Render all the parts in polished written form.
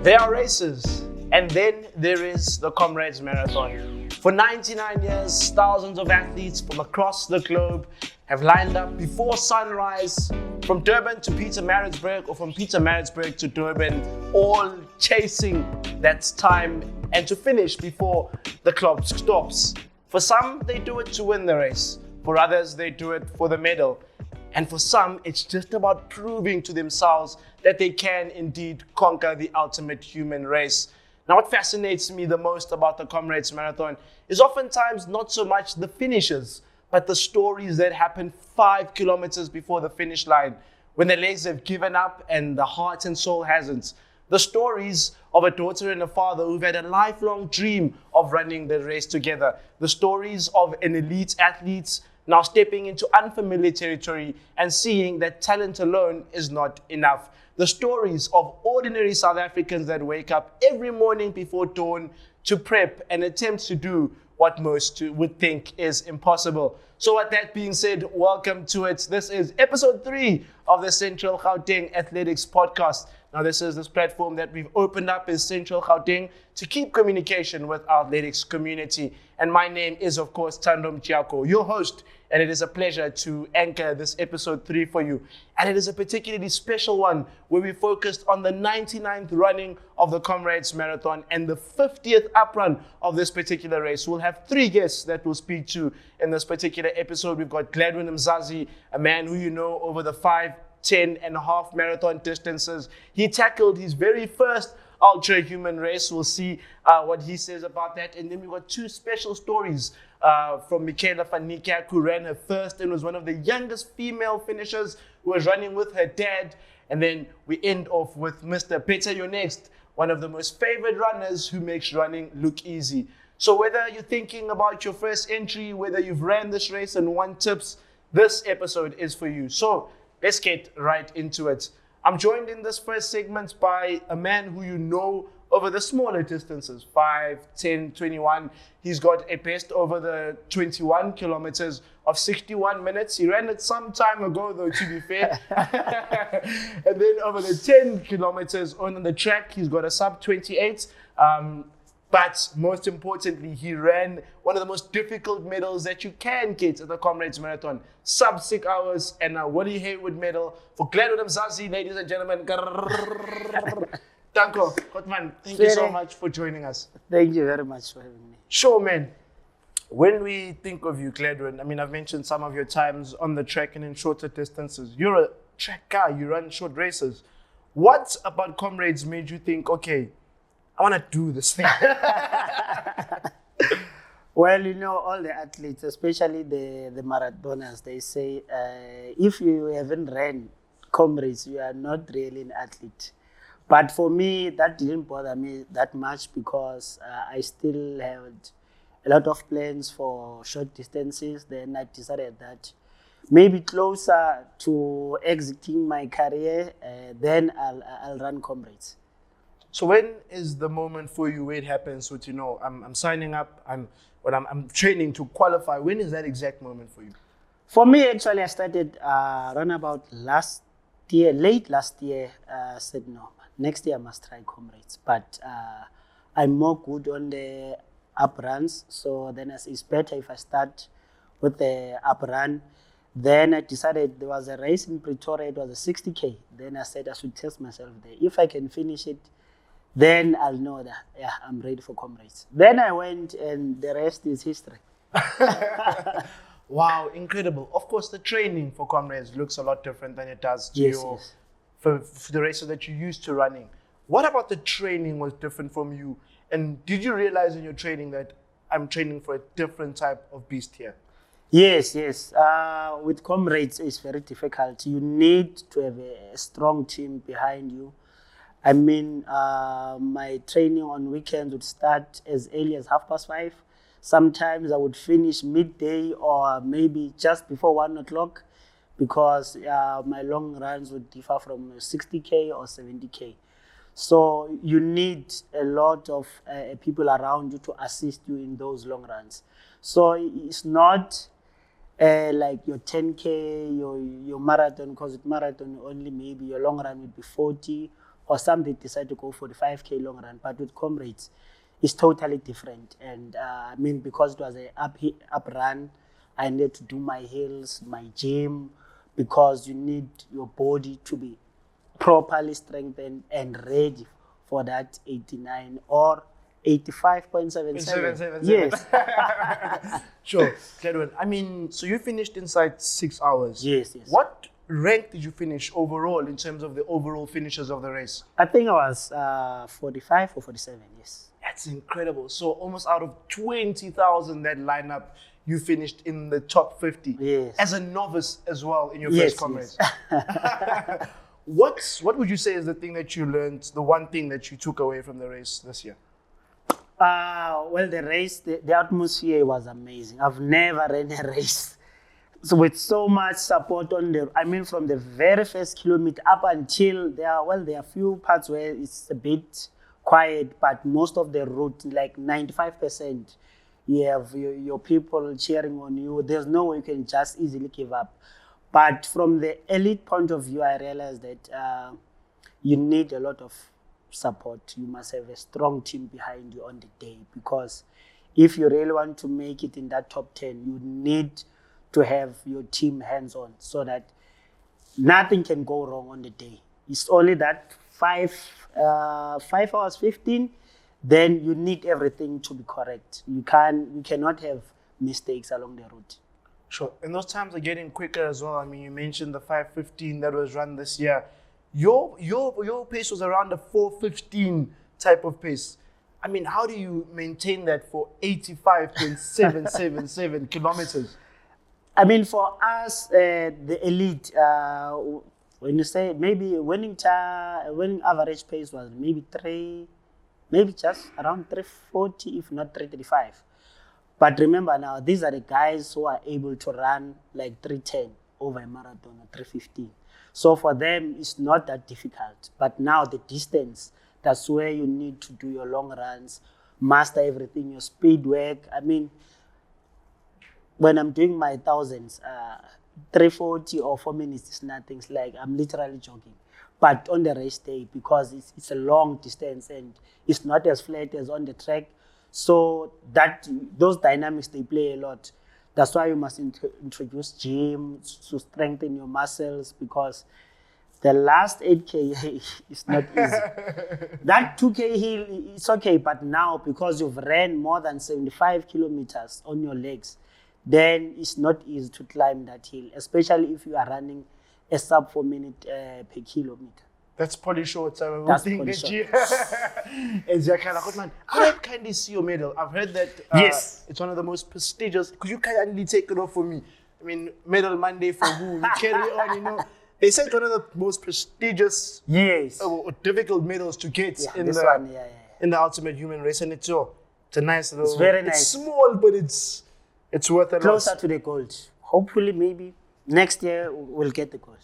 There are races, and then there is the Comrades Marathon. For 99 years, thousands of athletes from across the globe have lined up before sunrise, from Durban to Pietermaritzburg, or from Pietermaritzburg to Durban, all chasing that time and to finish before the clock stops. For some, they do it to win the race. For others, they do it for the medal. And for some, it's just about proving to themselves that they can indeed conquer the ultimate human race. Now, what fascinates me the most about the Comrades Marathon is oftentimes not so much the finishes, but the stories that happen 5 kilometers before the finish line, when the legs have given up and the heart and soul hasn't. The stories of a daughter and a father who've had a lifelong dream of running the race together. The stories of an elite athlete now stepping into unfamiliar territory and seeing that talent alone is not enough. The stories of ordinary South Africans that wake up every morning before dawn to prep and attempt to do what most would think is impossible. So with that being said, welcome to it. This is episode 3 of the Central Gauteng Athletics Podcast. Now this platform that we've opened up as Central Gauteng to keep communication with our athletics community. And my name is, of course, Thando Mchiako, your host, and it is a pleasure to anchor this episode 3 for you. And it is a particularly special one where we focused on the 99th running of the Comrades Marathon and the 50th uprun of this particular race. We'll have 3 guests that we'll speak to in this particular episode. We've got Gladwin Mzazi, a man who you know over the 5, 10 and a half marathon distances. He tackled his very first ultra-human race. We'll see what he says about that. And then we've got 2 special stories from Michaela from Niekerk, who ran her first and was one of the youngest female finishers who was running with her dad. And then we end off with Mr. Peter You're Next, one of the most favored runners who makes running look easy. So whether you're thinking about your first entry, whether you've ran this race and won tips, this episode is for you. So let's get right into it. I'm joined in this first segment by a man who you know over the smaller distances, 5, 10, 21. He's got a best over the 21 kilometers of 61 minutes. He ran it some time ago, though, to be fair. And then over the 10 kilometers on the track, he's got a sub 28. But most importantly, he ran one of the most difficult medals that you can get at the Comrades Marathon. Sub 6 hours and a Woody Haywood medal for Gladwin Mzazi, ladies and gentlemen. Danko, Gotman, thank you so much for joining us. Thank you very much for having me. Sure, man. When we think of you, Gladwin, I mean, I've mentioned some of your times on the track and in shorter distances. You're a track guy, you run short races. What about Comrades made you think, okay, I want to do this thing? Well, you know, all the athletes, especially the marathoners, they say, if you haven't ran Comrades, you are not really an athlete. But for me, that didn't bother me that much because I still had a lot of plans for short distances. Then I decided that maybe closer to exiting my career, then I'll run Comrades. So when is the moment for you where it happens with, you know, I'm signing up, I'm training to qualify? When is that exact moment for you? For me, actually, I started around about late last year, said no, next year I must try Comrades. But I'm more good on the up runs, so then it's better if I start with the up run. Then I decided there was a race in Pretoria, it was a 60K. Then I said I should test myself there. If I can finish it, then I'll know that, yeah, I'm ready for Comrades. Then I went and the rest is history. Wow, incredible. Of course, the training for Comrades looks a lot different than it does to for the races that you're used to running. What about the training was different from you? And did you realize in your training that I'm training for a different type of beast here? Yes. With Comrades, it's very difficult. You need to have a strong team behind you. I mean, my training on weekends would start as early as 5:30. Sometimes I would finish midday or maybe just before 1 o'clock because my long runs would differ from 60K or 70K. So you need a lot of people around you to assist you in those long runs. So it's not like your 10K, your marathon, because with marathon only maybe your long run would be 40, or some they decide to go 45K long run. But with Comrades, it's totally different. And I mean, because it was a up run, I needed to do my hills, my gym, because you need your body to be properly strengthened and ready for that 89 or 85.77. 777. Yes. Sure, Gladwin. I mean, so you finished inside 6 hours. Yes. What rank did you finish overall in terms of the overall finishes of the race? I think I was 45 or 47, yes. That's incredible. So almost out of 20,000 that lineup, you finished in the top 50. Yes. As a novice as well in your Yes, first Comrades. What would you say is the thing that you learned, the one thing that you took away from the race this year? Well, the race, the atmosphere was amazing. I've never ran a race so with so much support from the very first kilometer up until there are few parts where it's a bit quiet, but most of the route, like 95%, you have your people cheering on you. There's no way you can just easily give up. But from the elite point of view, I realized that you need a lot of support. You must have a strong team behind you on the day, because if you really want to make it in that top 10, you need to have your team hands-on so that nothing can go wrong on the day. It's only that 5 hours 15, then you need everything to be correct. You cannot have mistakes along the route. Sure. And those times are getting quicker as well. I mean, you mentioned the 5:15 that was run this year. Your pace was around a 4:15 type of pace. I mean, how do you maintain that for 85.777 kilometers? I mean, for us, the elite, when you say maybe winning average pace was maybe just around 340, if not 335. But remember now, these are the guys who are able to run like 310 over a marathon or 315. So for them, it's not that difficult. But now the distance, that's where you need to do your long runs, master everything, your speed work. I mean, when I'm doing my thousands, 340 or 4 minutes is nothing. It's like I'm literally jogging. But on the race day, because it's a long distance and it's not as flat as on the track, so those dynamics, they play a lot. That's why you must introduce gym to strengthen your muscles, because the last 8K is not easy. That 2K hill, it's okay, but now because you've ran more than 75 kilometers on your legs, then it's not easy to climb that hill, especially if you are running a sub 4 minute per kilometer. That's pretty short. So That's pretty short. Man, I kindly see your medal. I've heard that yes, it's one of the most prestigious. Could you kindly take it off for me? I mean, Medal Monday for who? We carry on, you know. They said one of the most prestigious, or difficult medals to get in the ultimate human race, and it's a nice little. It's very nice. It's small, but it's worth a lot. Closer to the gold. Hopefully, maybe next year we'll get the gold.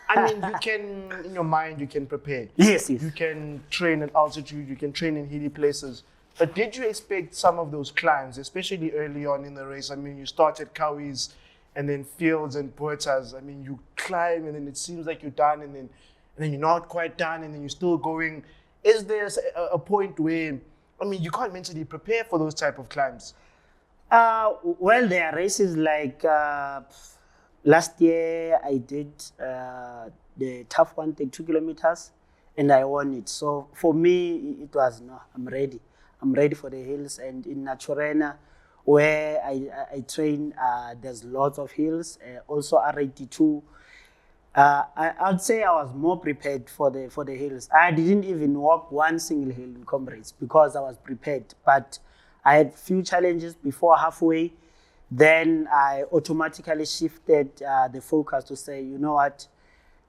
I mean, you can, in your mind, you can prepare. Yes. You can train at altitude, you can train in hilly places. But did you expect some of those climbs, especially early on in the race? I mean, you started Cowies and then Fields and Puertas. I mean, you climb and then it seems like you're done and then you're not quite done and then you're still going. Is there a point where, I mean, you can't mentally prepare for those type of climbs? Well, there are races like... last year, I did the tough one, 32 kilometers, and I won it. So for me, it was, I'm ready. I'm ready for the hills. And in Naturena, where I train, there's lots of hills, also R82. I'd say I was more prepared for the hills. I didn't even walk one single hill in Comrades because I was prepared. But I had few challenges before halfway. Then I automatically shifted the focus to say, you know what,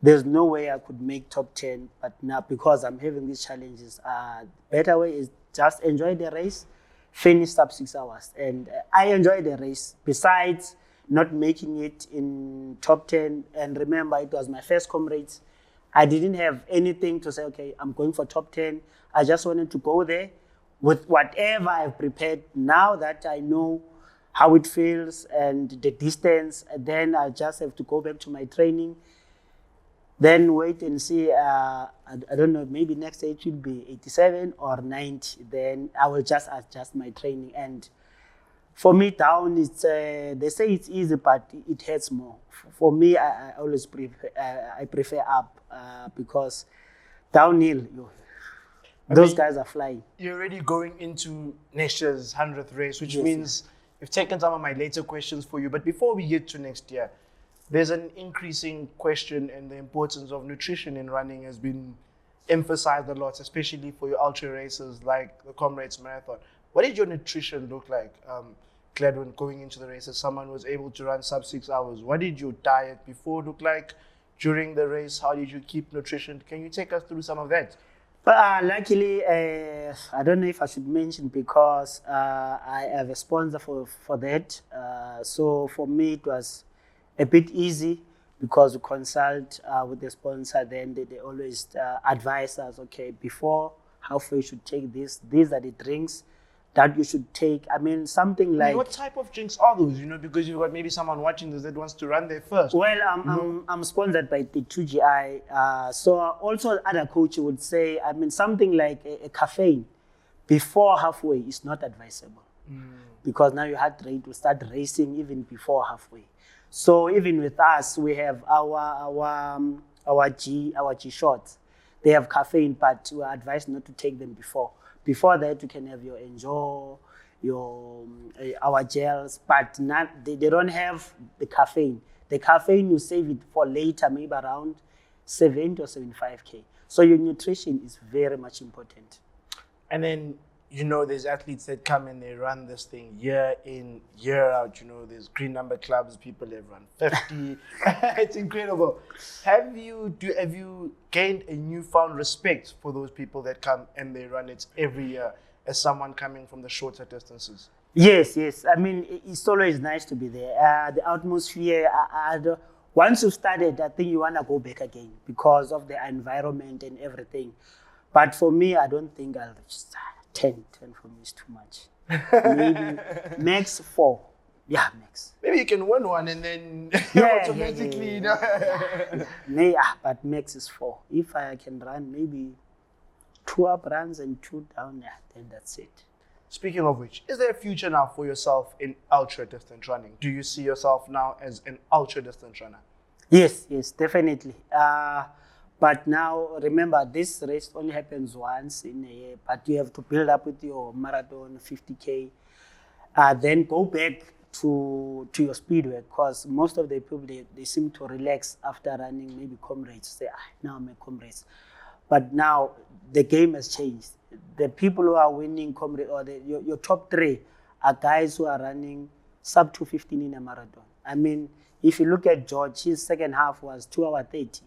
there's no way I could make top 10, but now because I'm having these challenges, the better way is just enjoy the race, finish sub 6 hours. And I enjoyed the race, besides not making it in top 10. And remember, it was my first Comrades. I didn't have anything to say, okay, I'm going for top 10. I just wanted to go there with whatever I've prepared. Now that I know how it feels and the distance. And then I just have to go back to my training. Then wait and see. I don't know. Maybe next day it will be 87 or 90. Then I will just adjust my training. And for me, down it's they say it's easy, but it hurts more. For me, I always prefer up because downhill, those guys are flying. You're already going into next year's 100th race, which Yes, means we've taken some of my later questions for you. But before we get to next year, there's an increasing question, and the importance of nutrition in running has been emphasized a lot, especially for your ultra races like the Comrades Marathon. What did your nutrition look like, Gladwin, going into the race as someone who was able to run sub 6 hours? What did your diet before look like? During the race, how did you keep nutrition? Can you take us through some of that? But luckily, I don't know if I should mention because I have a sponsor for that. So for me, it was a bit easy because we consult with the sponsor. Then they always advise us, okay, before how far you should take this. These are the drinks that you should take. I mean, something like... What type of drinks are those? Because you've got maybe someone watching this that wants to run there first. Well, I'm sponsored by the CGA. So also other coaches would say, I mean, something like a caffeine before halfway is not advisable. Because now your heart rate will start racing even before halfway. So even with us, we have our G shots. They have caffeine, but we are advised not to take them before. Before that, you can have your Enjoy, our gels, but they don't have the caffeine. The caffeine, you save it for later, maybe around 70 or 75K. So your nutrition is very much important. And then, there's athletes that come and they run this thing year in, year out. There's green number clubs, people that run 50. It's incredible. Have you gained a newfound respect for those people that come and they run it every year as someone coming from the shorter distances? Yes. I mean, it's always nice to be there. The atmosphere, once you've started, I think you want to go back again because of the environment and everything. But for me, I don't think I'll just 10 for me is too much. Maybe max 4. Yeah, max. Maybe you can win one and then automatically, but max is 4. If I can run maybe 2 up runs and 2 down, then that's it. Speaking of which, is there a future now for yourself in ultra distance running? Do you see yourself now as an ultra distance runner? Yes, definitely. But now, remember, this race only happens once in a year, but you have to build up with your marathon, 50K, then go back to your speed work, because most of the people, they seem to relax after running maybe Comrades, say, now I'm a Comrades. But now, the game has changed. The people who are winning Comrades, or your top 3 are guys who are running sub 2:15 in a marathon. I mean, if you look at George, his second half was 2 hours 30.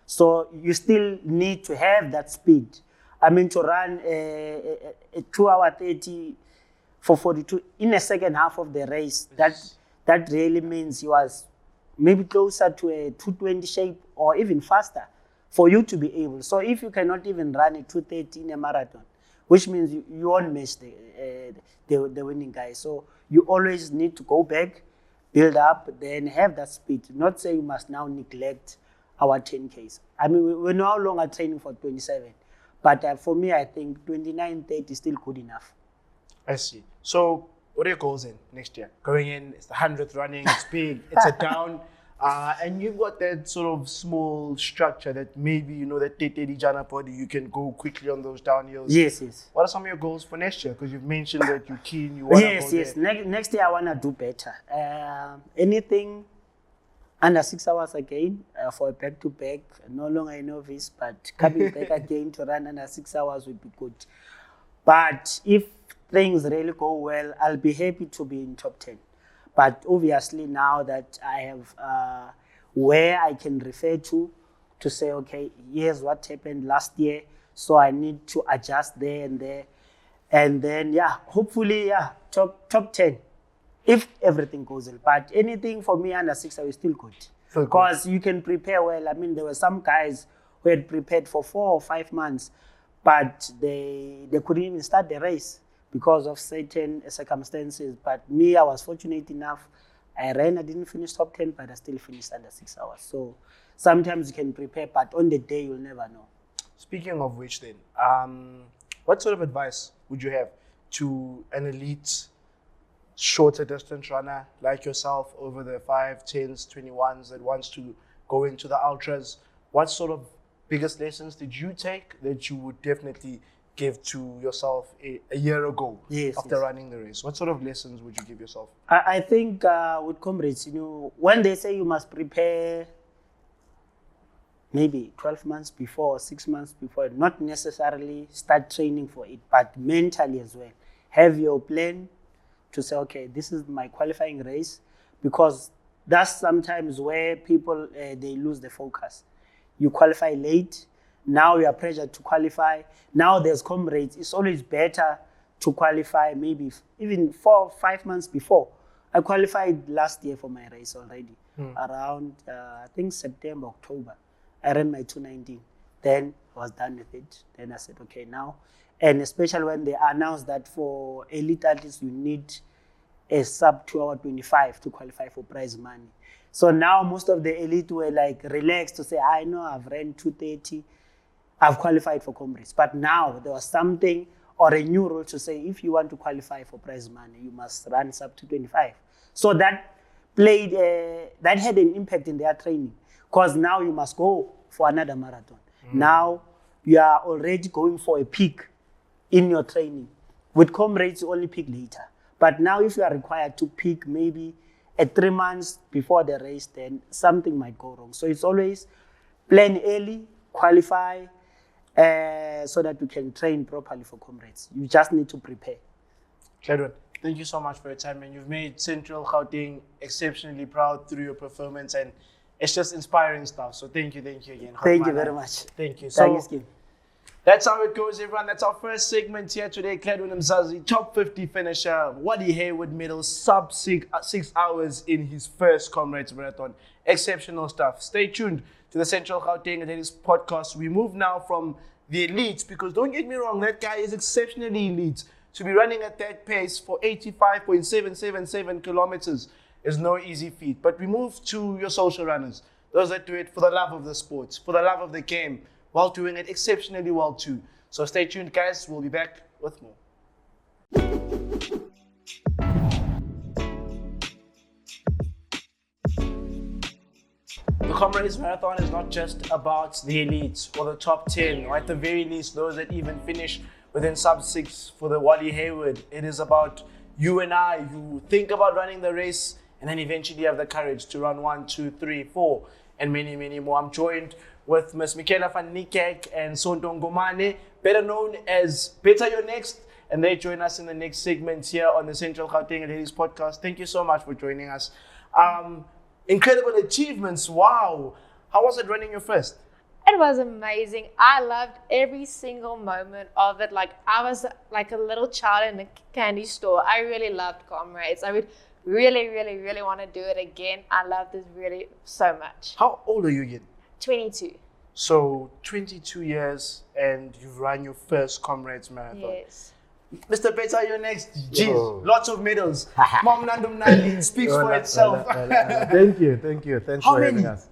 So you still need to have that speed. I mean, to run a 2 hour 30 for 42 in the second half of the race, that really means you was maybe closer to a 220 shape or even faster for you to be able. So if you cannot even run a 230 in a marathon, which means you won't match the winning guy. So you always need to go back, build up, then have that speed. Not say you must now neglect our 10Ks. I mean, we're no longer training for 27. But for me, I think 29, 30 is still good enough. I see. So what are your goals in next year? Going in, it's the 100th running, it's big, it's a down. And you've got that sort of small structure that maybe, that Tete Jana body, you can go quickly on those downhills. Yes. What are some of your goals for next year? Because you've mentioned that you're keen, you want to go there. Next year, I want to do better. Anything under 6 hours again for a back-to-back, no longer a novice, but coming back again to run under 6 hours would be good. But if things really go well, I'll be happy to be in top 10. But obviously now that I have where I can refer to say, okay, here's what happened last year, so I need to adjust there and there. And then, hopefully, top 10. If everything goes well. But anything for me under 6 hours is still good. Because you can prepare well. I mean, there were some guys who had prepared for 4 or 5 months, but they couldn't even start the race because of certain circumstances. But me, I was fortunate enough. I ran, I didn't finish top 10, but I still finished under 6 hours. So sometimes you can prepare, but on the day, you'll never know. Speaking of which then, what sort of advice would you have to an elite shorter distance runner like yourself over the 5, 10s, 21s that wants to go into the ultras? What sort of biggest lessons did you take that you would definitely give to yourself a year ago after running the race? What sort of lessons would you give yourself? I think with Comrades, when they say you must prepare maybe 12 months before, 6 months before, not necessarily start training for it, but mentally as well. Have your plan to say, okay, this is my qualifying race, because that's sometimes where people, they lose the focus. You qualify late, now you are pressured to qualify. Now there's Comrades. It's always better to qualify maybe even 4 or 5 months before. I qualified last year for my race already, around, I think September, October. I ran my 219. Then I was done with it. Then I said, okay, now. And especially when they announced that for elite athletes, you need a sub 2 hour 25 to qualify for prize money. So now most of the elite were like relaxed to say, I know I've ran 230. I've qualified for Comrades. But now there was something or a new rule to say, if you want to qualify for prize money, you must run sub 225. So that that had an impact in their training, because now you must go for another marathon. Now you are already going for a peak in your training. With Comrades, you only peak later. But now if you are required to peak maybe at 3 months before the race, then something might go wrong. So it's always plan early, qualify, so that you can train properly for Comrades. You just need to prepare. Gladwin, thank you so much for your time, and you've made Central Gauteng exceptionally proud through your performance, and it's just inspiring stuff. So thank you again. Thank you very much. Thank you. Thank you, So Skim. that's how it goes, everyone. That's our first segment here today. Gladwin Mzazi, top 50 finisher, Wadi Hayward medal, sub 6 hours in his first Comrades marathon. Exceptional stuff. Stay tuned to the Central Gauteng Athletics podcast. We move now from the elite, because don't get me wrong, that guy is exceptionally elite. To be running at that pace for 85.777 kilometers is no easy feat. But we move to your social runners, those that do it for the love of the sport, for the love of the game, while doing it exceptionally well too. So stay tuned, guys. We'll be back with more. The Comrades Marathon is not just about the elites or the top 10, or at the very least those that even finish within sub 6 for the Wadi Hayward. It is about you and I who think about running the race and then eventually have the courage to run 1, 2, 3, 4, and many, many more. I'm joined with Miss Michaela van Niekerk and Sonto Ngomane, better known as Better Your Next, and they join us in the next segment here on the Central Gauteng Athletics podcast. Thank you so much for joining us. Incredible achievements, wow. How was it running your first? It was amazing. I loved every single moment of it. Like, I was like a little child in a candy store. I really loved Comrades. I would really, really, really want to do it again. I loved this really so much. How old are you again? 22. So 22 years and you've run your first Comrades marathon. Yes. Mr. Better, you're next. Jeez, lots of medals. Mom Nandum Nandi speaks for itself. Thank you. Thanks How for many? having us.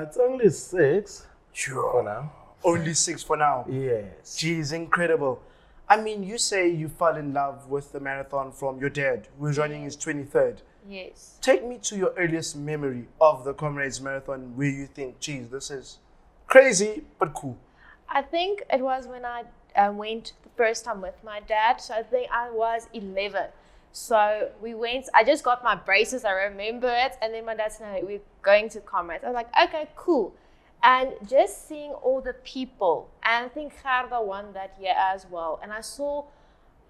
It's only 6 for now. Only 6 for now. Yes. Jeez, incredible. I mean, you say you fell in love with the marathon from your dad, who was running his 23rd. Yes. Take me to your earliest memory of the Comrades marathon where you think, geez, this is crazy, but cool. I think it was when I went the first time with my dad. So I think I was 11. So we went, I just got my braces, I remember it. And then my dad said, no, we're going to Comrades. I was like, okay, cool. And just seeing all the people, and I think Gerda won that year as well. And I saw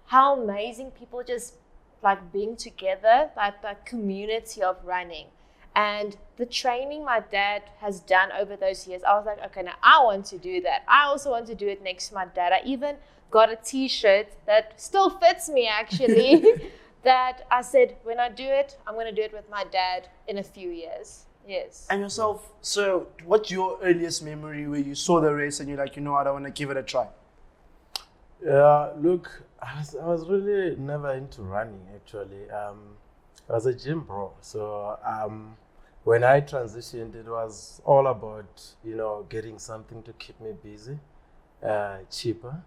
how amazing people just like being together, like that community of running. And the training my dad has done over those years, I was like, okay, now I want to do that. I also want to do it next to my dad. I even got a t-shirt that still fits me actually, that I said, when I do it, I'm going to do it with my dad in a few years. Yes. And yourself, so what's your earliest memory where you saw the race and you're like, you know what, I want to give it a try? Yeah, look, I was really never into running actually. I was a gym bro. So when I transitioned, it was all about, getting something to keep me busy, cheaper.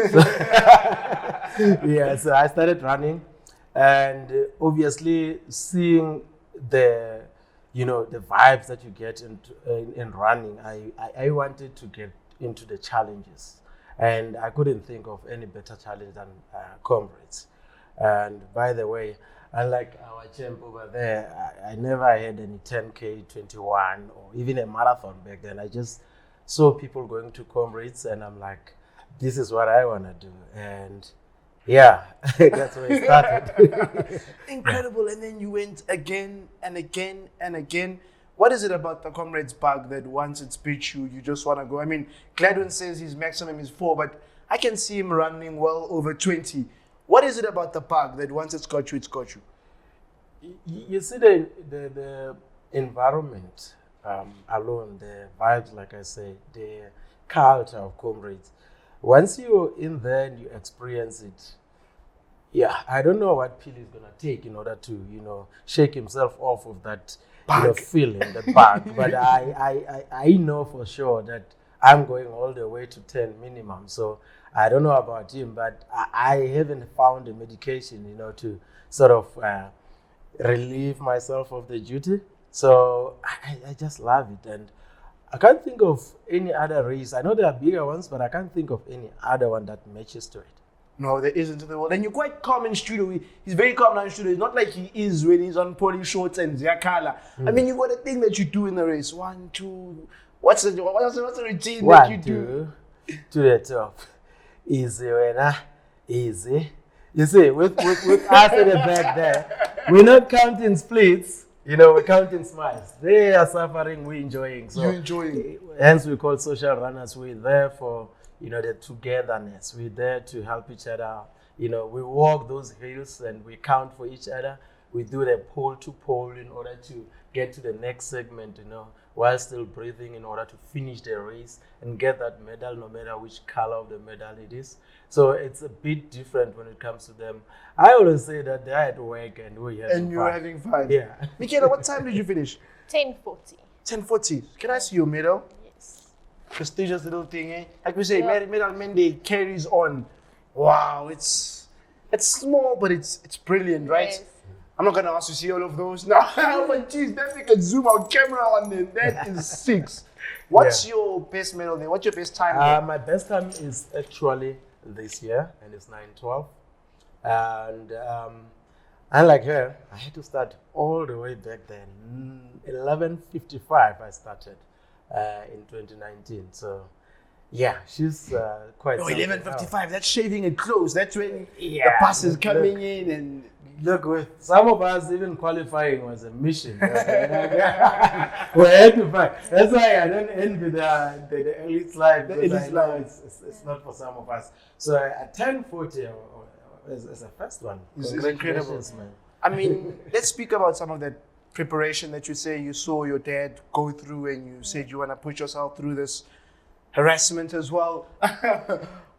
So, yeah, so I started running, and obviously seeing the, the vibes that you get in running, I wanted to get into the challenges, and I couldn't think of any better challenge than Comrades. And by the way, unlike our champ over there, I never had any 10K, 21, or even a marathon back then. I just saw people going to Comrades, and I'm like, this is what I want to do. And yeah, that's where it started. Incredible. And then you went again and again and again. What is it about the Comrades Park that once it's beat you, you just want to go? I mean, Gladwin says his maximum is 4, but I can see him running well over 20. What is it about the park that once it's got you, it's got you? You see the environment alone, the vibes, like I say, the culture of Comrades. Once you're in there and you experience it, yeah, I don't know what Pili is going to take in order to, shake himself off of that feeling, that bug. But I know for sure that I'm going all the way to 10 minimum. So I don't know about him, but I haven't found a medication, to sort of relieve myself of the duty. So I just love it. And I can't think of any other race. I know there are bigger ones, but I can't think of any other one that matches to it. No, there isn't in the world. And you're quite calm in studio. He's very calm now in studio. It's not like he is when he's on polo shorts and Ziakala. I mean, you've got a thing that you do in the race. 1, 2. What's the routine that you do? To the top. Easy, winner. Easy. You see, with us at the back there, we're not counting splits. We're counting smiles. They are suffering, we're enjoying. So you're enjoying. Hence, we call social runners. We're there for, the togetherness. We're there to help each other. We walk those hills and we count for each other. We do the pole to pole in order to get to the next segment, while still breathing in order to finish the race and get that medal, no matter which color of the medal it is. So it's a bit different when it comes to them. I always say that they're at work and we're having fun. And you're having fun. Yeah. Michaela, what time did you finish? 10:40. 10:40. Can I see your medal? Yes. Prestigious little thing, eh? Like we say, Medal Monday carries on. Wow, it's small, but it's brilliant, right? Yes. I'm not gonna ask you to see all of those now. But geez, that we can zoom out camera on them. That is 6. What's your best medal then? What's your best time? My best time is actually this year, and it's 9:12. And unlike her, I had to start all the way back then. 11:55 I started in 2019. So yeah, she's quite. Oh, 11:55. That's shaving it close. That's when the bus is coming in and. Look, with some of us, even qualifying was a mission. We had to fight. That's why I don't envy the elite life. It's not for some of us. So at 10:40 is the first one. It's incredible, man. I mean, let's speak about some of that preparation that you say you saw your dad go through, and you said you want to put yourself through this harassment as well.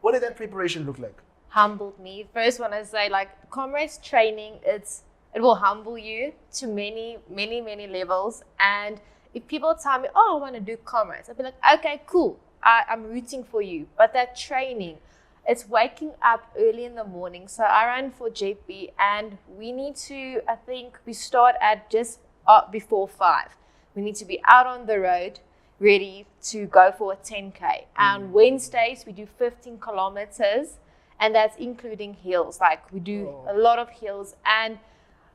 What did that preparation look like? Humbled me. First, when I say Comrades training, it will humble you to many, many, many levels. And if people tell me, oh, I want to do Comrades, I'll be like, okay, cool. I'm rooting for you. But that training, it's waking up early in the morning. So I ran for JP, and we need to, I think we start at just before 5. We need to be out on the road, ready to go for a 10K. On Wednesdays, we do 15 kilometers. And that's including hills. We do a lot of hills. And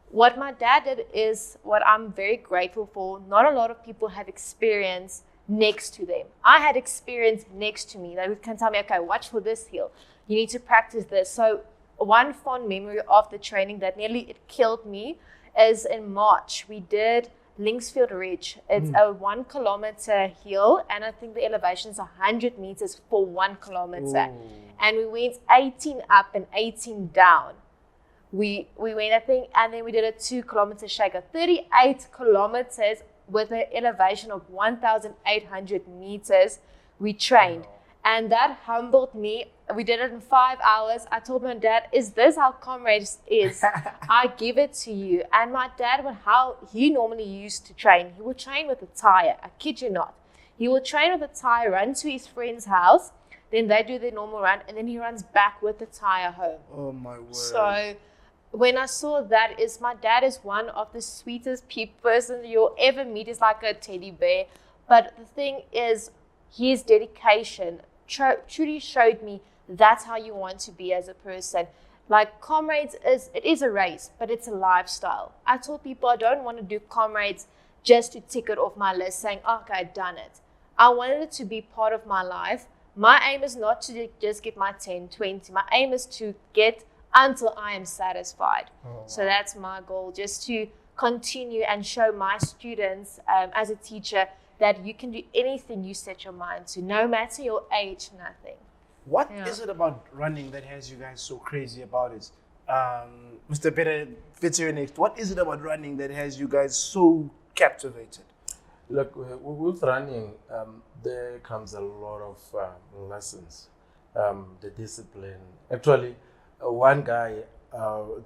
what my dad did is what I'm very grateful for. Not a lot of people have experience next to them. I had experience next to me. They can tell me, okay, watch for this hill. You need to practice this. So one fond memory of the training that nearly it killed me is in March. We did Linksfield Ridge. It's a 1 kilometer hill, and I think the elevation is 100 meters for 1 kilometer. And we went 18 up and 18 down. We went, I think, and then we did a 2 kilometer shaker, 38 kilometers with an elevation of 1,800 meters. We trained. And that humbled me. We did it in 5 hours. I told my dad, is this how Comrades is? I give it to you. And my dad, how he normally used to train, he would train with a tire. I kid you not. He would train with a tire, run to his friend's house, then they do their normal run, and then he runs back with the tire home. Oh my word. So when I saw that, my dad is one of the sweetest person you'll ever meet. Is like a teddy bear. But the thing is, his dedication truly showed me that's how you want to be as a person. Like Comrades it is a race, but it's a lifestyle. I told people I don't want to do Comrades just to tick it off my list saying, okay, I've done it. I wanted it to be part of my life. My aim is not to just get my 10, 20. My aim is to get until I am satisfied. So that's my goal, just to continue and show my students as a teacher that you can do anything you set your mind to, no matter your age, nothing. What is it about running that has you guys so crazy about it? Mr. Peter Fitzgerald next. What is it about running that has you guys so captivated? Look, with running, there comes a lot of lessons. The discipline. Actually, one guy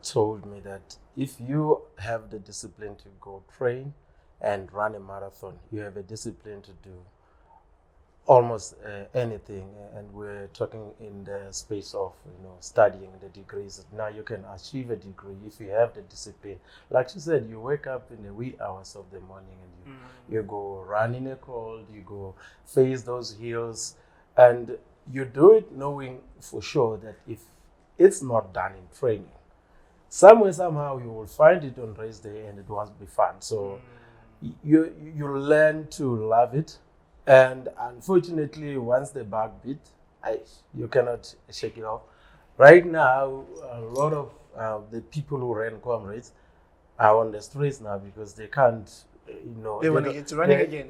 told me that if you have the discipline to go train and run a marathon, you have a discipline to do almost anything. And we're talking in the space of studying the degrees. Now you can achieve a degree if you have the discipline. Like she said, you wake up in the wee hours of the morning and you go run in a cold, you go face those hills, and you do it knowing for sure that if it's not done in training, somewhere, somehow you will find it on race day and it will be fun. So you learn to love it. And unfortunately, once the bug bit, you cannot shake it off. Right now, a lot of the people who ran Comrades are on the streets now because they can't, they want to get to running again.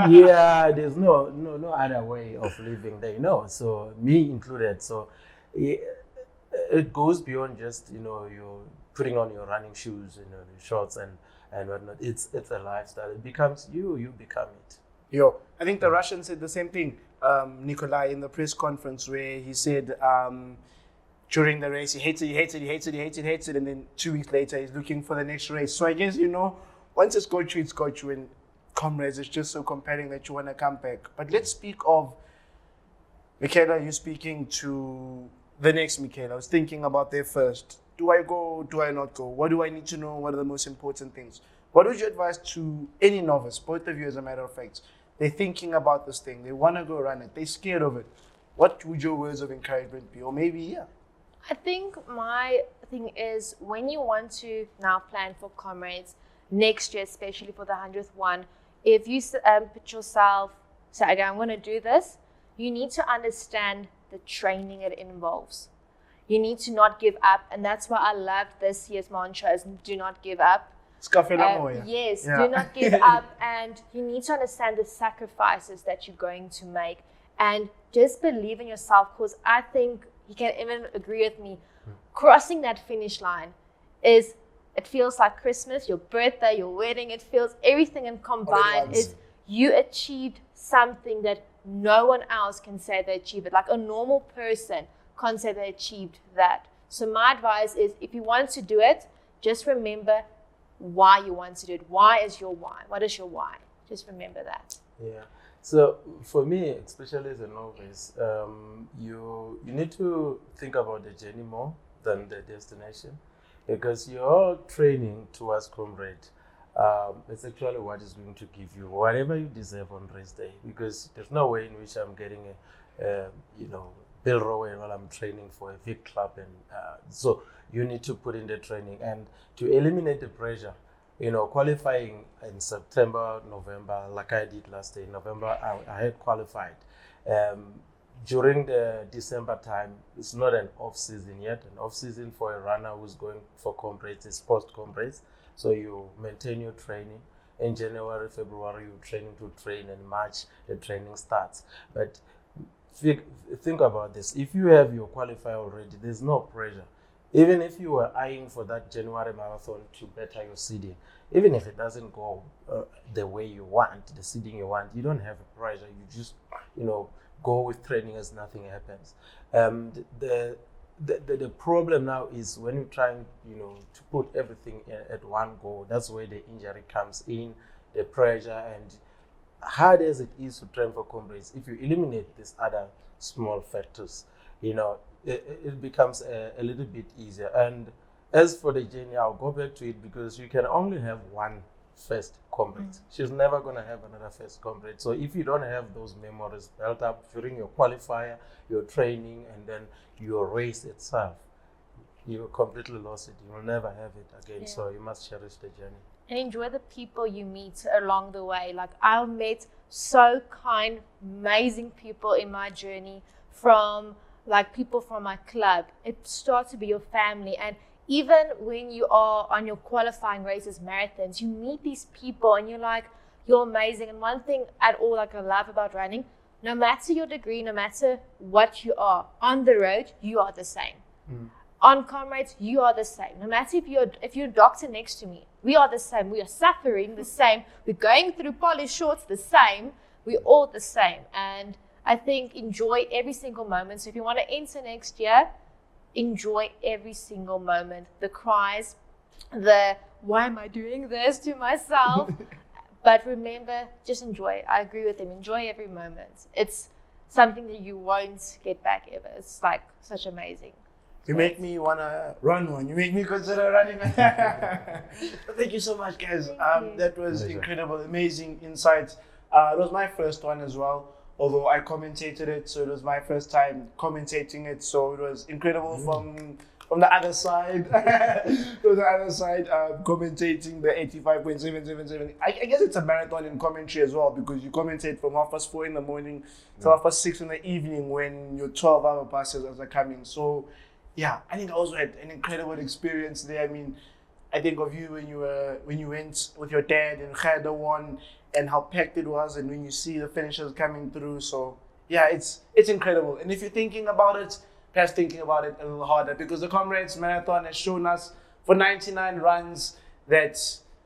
Yeah, there's no other way of living there, so me included. So it goes beyond just, you're putting on your running shoes, your shorts and whatnot. It's a lifestyle. It becomes you become it. I think the Russian said the same thing, Nikolai, in the press conference where he said during the race, he hates it, and then 2 weeks later, he's looking for the next race. So I guess, once it's got you, and Comrades is just so compelling that you want to come back. But let's speak of Michaela. You're speaking to the next Michaela. I was thinking about there first. Do I go? Do I not go? What do I need to know? What are the most important things? What would you advise to any novice, both of you as a matter of fact? They're thinking about this thing. They want to go run it. They're scared of it. What would your words of encouragement be? Or maybe, I think my thing is when you want to now plan for Comrades next year, especially for the 100th one, if you put yourself, say, okay, I'm going to do this, you need to understand the training it involves. You need to not give up. And that's why I love this year's mantra is do not give up. Yes, do not give up, and you need to understand the sacrifices that you're going to make, and just believe in yourself, because I think you can even agree with me, crossing that finish line it feels like Christmas, your birthday, your wedding, it feels everything and combined is you achieved something that no one else can say they achieved it. Like a normal person can't say they achieved that. So my advice is if you want to do it, just remember why you want to do it. Why is your why? What is your why? Just remember that. Yeah. So for me, especially as a novice, you need to think about the journey more than the destination, because you're training towards Comrade. It's actually what is going to give you whatever you deserve on race day, because there's no way in which I'm getting a bill row while I'm training for a big club, and so you need to put in the training and to eliminate the pressure. Qualifying in September, November, like I did last year. In November, I had qualified. During the December time, it's not an off-season yet. An off-season for a runner who's going for Comrades is post-Comrades. So you maintain your training. In January, February, you're training to train. In March, the training starts. But think about this. If you have your qualifier already, there's no pressure. Even if you were eyeing for that January marathon to better your seeding, even if it doesn't go the way you want, the seeding you want, you don't have a pressure. You just, go with training as nothing happens. The problem now is when you're trying, to put everything at one go. That's where the injury comes in, the pressure, and hard as it is to train for Comrades, if you eliminate these other small factors, it becomes a little bit easier. And as for the journey, I'll go back to it because you can only have one first comrade. She's never going to have another first comrade. So if you don't have those memories built up during your qualifier, your training, and then your race itself, you completely lost it. You will never have it again. Yeah. So you must cherish the journey. And enjoy the people you meet along the way. Like, I've met so kind, amazing people in my journey, from like people from my club. It starts to be your family. And even when you are on your qualifying races, marathons, you meet these people and you're like, you're amazing. And one thing I love about running, no matter your degree, no matter what you are, on the road, you are the same. On Comrades, you are the same. No matter if you're a doctor next to me, we are the same. We are suffering the same. We're going through polished shorts the same. We're all the same. And I think enjoy every single moment. So if you want to enter next year, enjoy every single moment. The cries, why am I doing this to myself? But remember, just enjoy. I agree with him. Enjoy every moment. It's something that you won't get back ever. It's like such amazing. You make me want to run one. You make me consider running. Thank you so much, guys. That was incredible, amazing insights. It was my first one as well, although I commentated it, so it was my first time commentating it. So it was incredible from the other side. From the other side, commentating the 85.777. I guess it's a marathon in commentary as well, because you commentate from 4:30 in the morning till 6:30 in the evening when your 12-hour buses are coming. So yeah, I think I also had an incredible experience there. I mean, I think of you when you went with your dad and Gladwin, and how packed it was, and when you see the finishers coming through. So yeah, it's incredible. And if you're thinking about it, perhaps thinking about it a little harder, because the Comrades Marathon has shown us for 99 runs that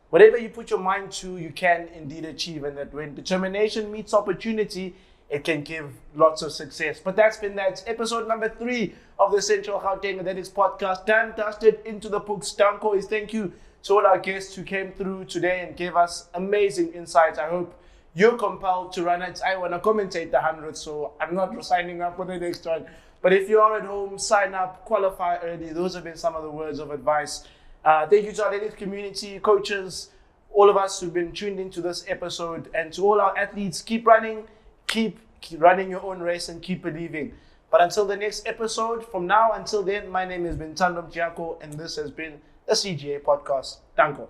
whatever you put your mind to, you can indeed achieve, and that when determination meets opportunity, it can give lots of success. But that's episode number 3 of the Central Gauteng Athletics Podcast. Done, dusted, into the books. Danko is thank you to all our guests who came through today and gave us amazing insights. I hope you're compelled to run it. I want to commentate the 100, so I'm not signing up for the next one. But if you are at home, sign up, qualify early. Those have been some of the words of advice. Thank you to our athletics community, coaches, all of us who've been tuned into this episode, and to all our athletes, keep running, keep running your own race, and keep believing. But until the next episode, from now until then, my name has been Tando Mjaco, and this has been the CGA Podcast. Danko.